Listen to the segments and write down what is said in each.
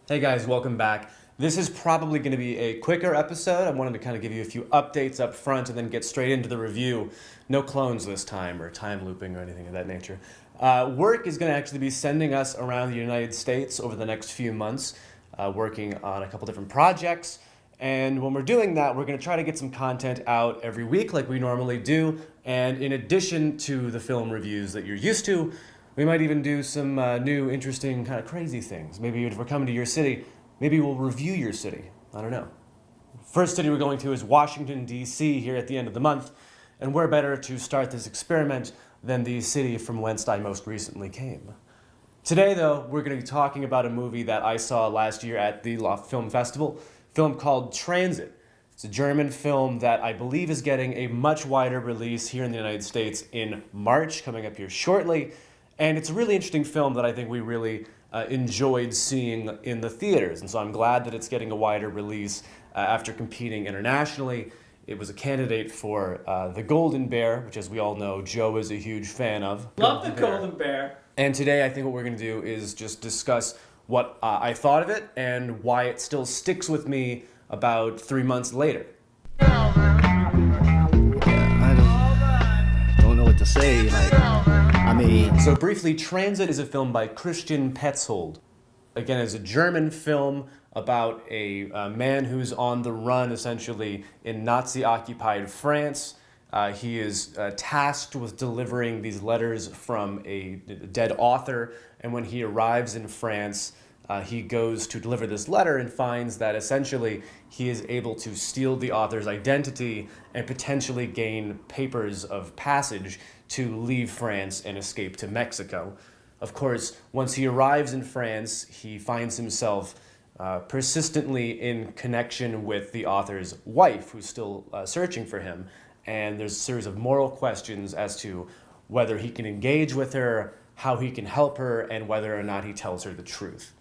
Hey guys, welcome back. This is probably going to be a quicker episode. I wanted to kind of give you a few updates up front and then get straight into the review. No clones this time or time looping or anything of that nature. Work is going to actually be sending us around the United States over the next few months, working on a couple different projects. And when we're doing that, we're going to try to get some content out every week like we normally do. And in addition to the film reviews that you're used to, we might even do some new, interesting, kind of crazy things. Maybe if we're coming to your city, maybe we'll review your city. I don't know. First city we're going to is Washington, D.C. here at the end of the month. And where better to start this experiment than the city from whence I most recently came. Today, though, we're going to be talking about a movie that I saw last year at the Loft Film Festival, a film called Transit. It's a German film that I believe is getting a much wider release here in the United States in March, coming up here shortly. And it's a really interesting film that I think we really enjoyed seeing in the theaters. And so I'm glad that it's getting a wider release after competing internationally. It was a candidate for the Golden Bear, which, as we all know, Joe is a huge fan of. Love the Golden Bear. And today I think what we're going to do is just discuss what I thought of it and why it still sticks with me about 3 months later. I don't know what to say. So briefly, Transit is a film by Christian Petzold. Again, it's a German film about a man who's on the run, essentially, in Nazi-occupied France. He is tasked with delivering these letters from a dead author, and when he arrives in France, he goes to deliver this letter and finds that essentially he is able to steal the author's identity and potentially gain papers of passage to leave France and escape to Mexico. Of course, once he arrives in France, he finds himself persistently in connection with the author's wife, who's still searching for him. And there's a series of moral questions as to whether he can engage with her, how he can help her, and whether or not he tells her the truth.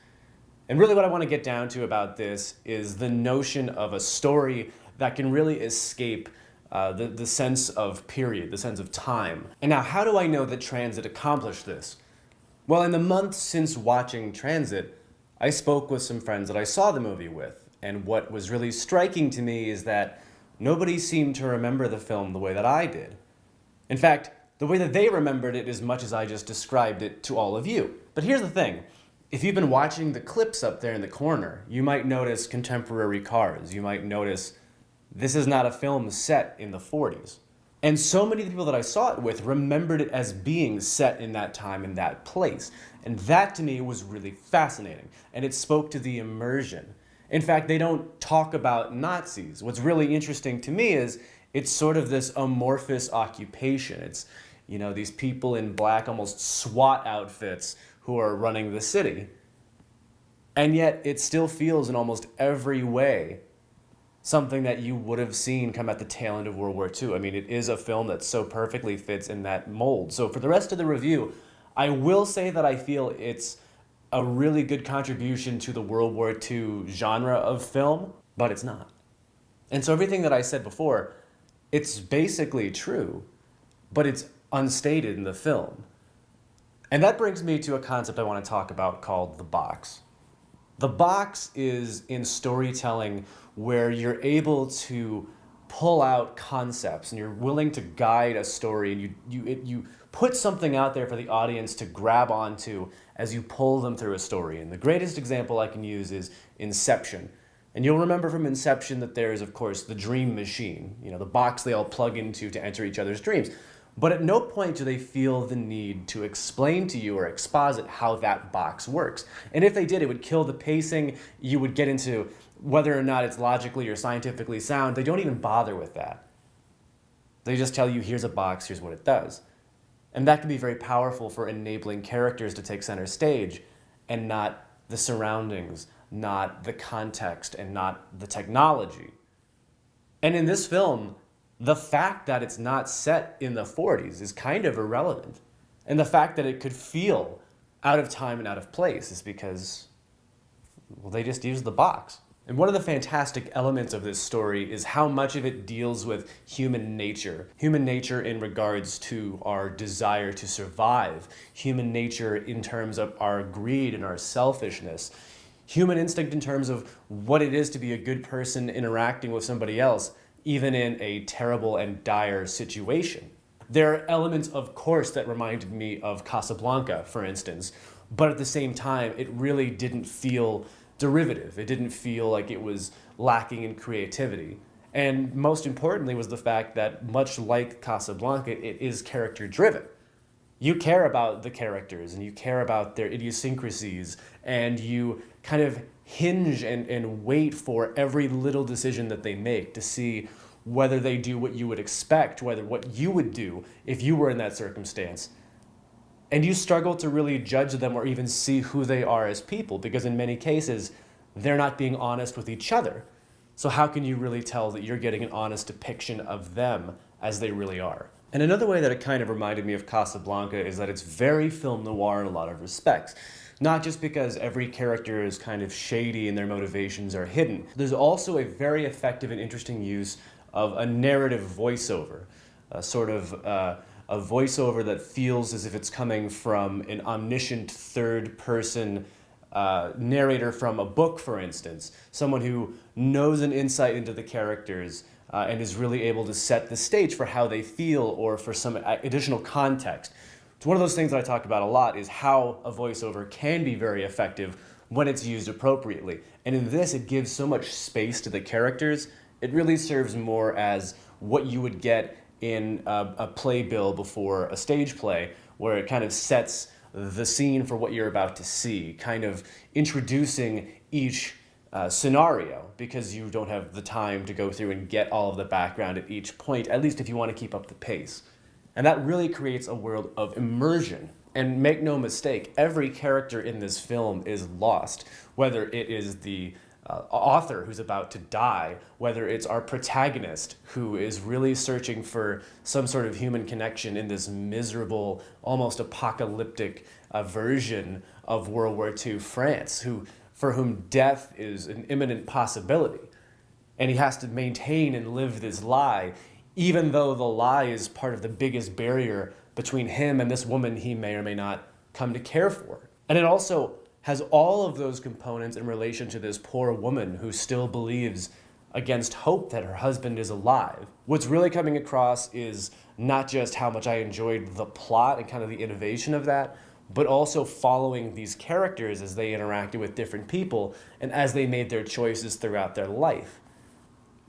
And really what I want to get down to about this is the notion of a story that can really escape the sense of period, the sense of time. And now, how do I know that Transit accomplished this? Well, in the months since watching Transit, I spoke with some friends that I saw the movie with. And what was really striking to me is that nobody seemed to remember the film the way that I did. In fact, the way that they remembered it as much as I just described it to all of you. But here's the thing. If you've been watching the clips up there in the corner, you might notice contemporary cars. You might notice this is not a film set in the 40s. And so many people that I saw it with remembered it as being set in that time, in that place. And that to me was really fascinating. And it spoke to the immersion. In fact, they don't talk about Nazis. What's really interesting to me is it's sort of this amorphous occupation. It's, you know, these people in black, almost SWAT outfits who are running the city. And yet it still feels in almost every way something that you would have seen come at the tail end of World War II. I mean, it is a film that so perfectly fits in that mold. So for the rest of the review, I will say that I feel it's a really good contribution to the World War II genre of film, but it's not. And so everything that I said before, it's basically true, but it's unstated in the film. And that brings me to a concept I want to talk about called the box. The box is in storytelling where you're able to pull out concepts and you're willing to guide a story and you put something out there for the audience to grab onto as you pull them through a story. And the greatest example I can use is Inception. And you'll remember from Inception that there is, of course, the dream machine, you know, the box they all plug into to enter each other's dreams. But at no point do they feel the need to explain to you or exposit how that box works. And if they did, it would kill the pacing. You would get into whether or not it's logically or scientifically sound. They don't even bother with that. They just tell you, here's a box, here's what it does. And that can be very powerful for enabling characters to take center stage and not the surroundings, not the context, and not the technology. And in this film, the fact that it's not set in the 40s is kind of irrelevant. And the fact that it could feel out of time and out of place is because, well, they just used the box. And one of the fantastic elements of this story is how much of it deals with human nature. Human nature in regards to our desire to survive. Human nature in terms of our greed and our selfishness. human instinct in terms of what it is to be a good person interacting with somebody else, even in a terrible and dire situation. There are elements, of course, that reminded me of Casablanca, for instance, but at the same time, it really didn't feel derivative. It didn't feel like it was lacking in creativity. And most importantly was the fact that, much like Casablanca, it is character driven. You care about the characters and you care about their idiosyncrasies, and you kind of hinge and wait for every little decision that they make to see whether they do what you would expect, whether what you would do if you were in that circumstance. And you struggle to really judge them or even see who they are as people, because in many cases, they're not being honest with each other. So how can you really tell that you're getting an honest depiction of them as they really are? And another way that it kind of reminded me of Casablanca is that it's very film noir in a lot of respects. Not just because every character is kind of shady and their motivations are hidden. There's also a very effective and interesting use of a narrative voiceover, a sort of a voiceover that feels as if it's coming from an omniscient third-person narrator from a book, for instance. Someone who knows an insight into the characters and is really able to set the stage for how they feel or for some additional context. It's one of those things that I talk about a lot, is how a voiceover can be very effective when it's used appropriately. And in this, it gives so much space to the characters. It really serves more as what you would get in a playbill before a stage play, where it kind of sets the scene for what you're about to see, kind of introducing each scenario, because you don't have the time to go through and get all of the background at each point, at least if you want to keep up the pace. And that really creates a world of immersion. And make no mistake, every character in this film is lost, whether it is the author who's about to die, whether it's our protagonist who is really searching for some sort of human connection in this miserable, almost apocalyptic version of World War II France, for whom death is an imminent possibility. And he has to maintain and live this lie, even though the lie is part of the biggest barrier between him and this woman he may or may not come to care for. And it also has all of those components in relation to this poor woman who still believes against hope that her husband is alive. What's really coming across is not just how much I enjoyed the plot and kind of the innovation of that, but also following these characters as they interacted with different people and as they made their choices throughout their life.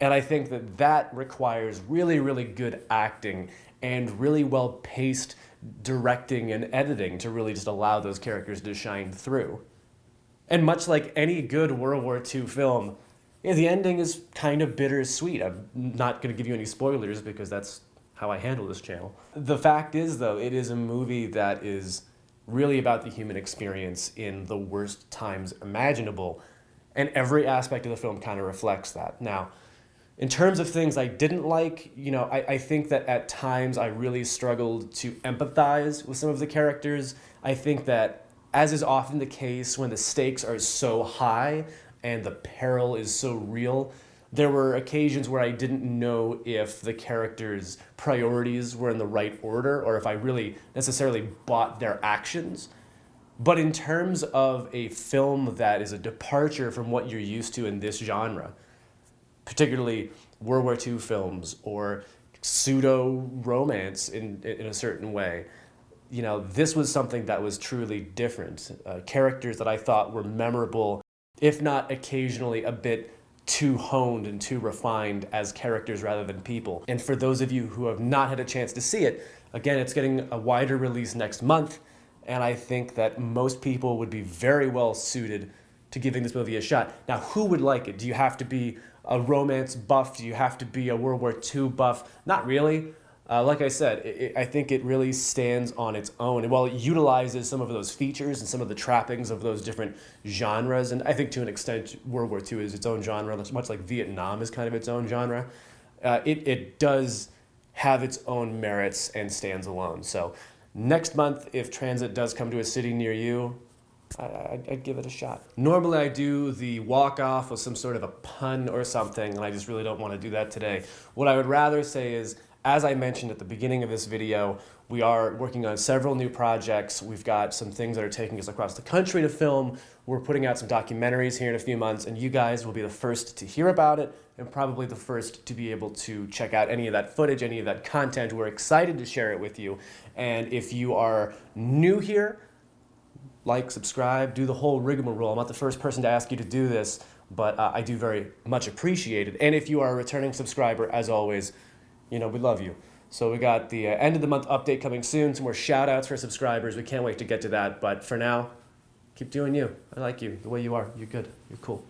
And I think that that requires really, really good acting and really well-paced directing and editing to really just allow those characters to shine through. And much like any good World War II film, the ending is kind of bittersweet. I'm not going to give you any spoilers because that's how I handle this channel. The fact is, though, it is a movie that is really about the human experience in the worst times imaginable, and every aspect of the film kind of reflects that. Now, in terms of things I didn't like, I think that at times I really struggled to empathize with some of the characters. I think that, as is often the case when the stakes are so high and the peril is so real, there were occasions where I didn't know if the characters' priorities were in the right order or if I really necessarily bought their actions. But in terms of a film that is a departure from what you're used to in this genre, particularly World War II films or pseudo-romance in a certain way, this was something that was truly different. Characters that I thought were memorable, if not occasionally a bit too honed and too refined as characters rather than people. And for those of you who have not had a chance to see it, again, it's getting a wider release next month, and I think that most people would be very well suited to giving this movie a shot. Now, who would like it? Do you have to be a romance buff? Do you have to be a World War II buff? Not really. Like I said, I think it really stands on its own. And while it utilizes some of those features and some of the trappings of those different genres, and I think to an extent World War II is its own genre, much like Vietnam is kind of its own genre, it does have its own merits and stands alone. So next month, if Transit does come to a city near you, I'd give it a shot. Normally I do the walk-off with some sort of a pun or something, and I just really don't want to do that today. What I would rather say is, As I mentioned at the beginning of this video, we are working on several new projects. We've got some things that are taking us across the country to film. We're putting out some documentaries here in a few months, and you guys will be the first to hear about it and probably the first to be able to check out any of that footage, any of that content. We're excited to share it with you. And if you are new here, like, subscribe, do the whole rigmarole. I'm not the first person to ask you to do this, but I do very much appreciate it. And if you are a returning subscriber, as always, we love you. So we got the end of the month update coming soon, some more shout outs for subscribers. We can't wait to get to that. But for now, keep doing you. I like you the way you are. You're good. You're cool.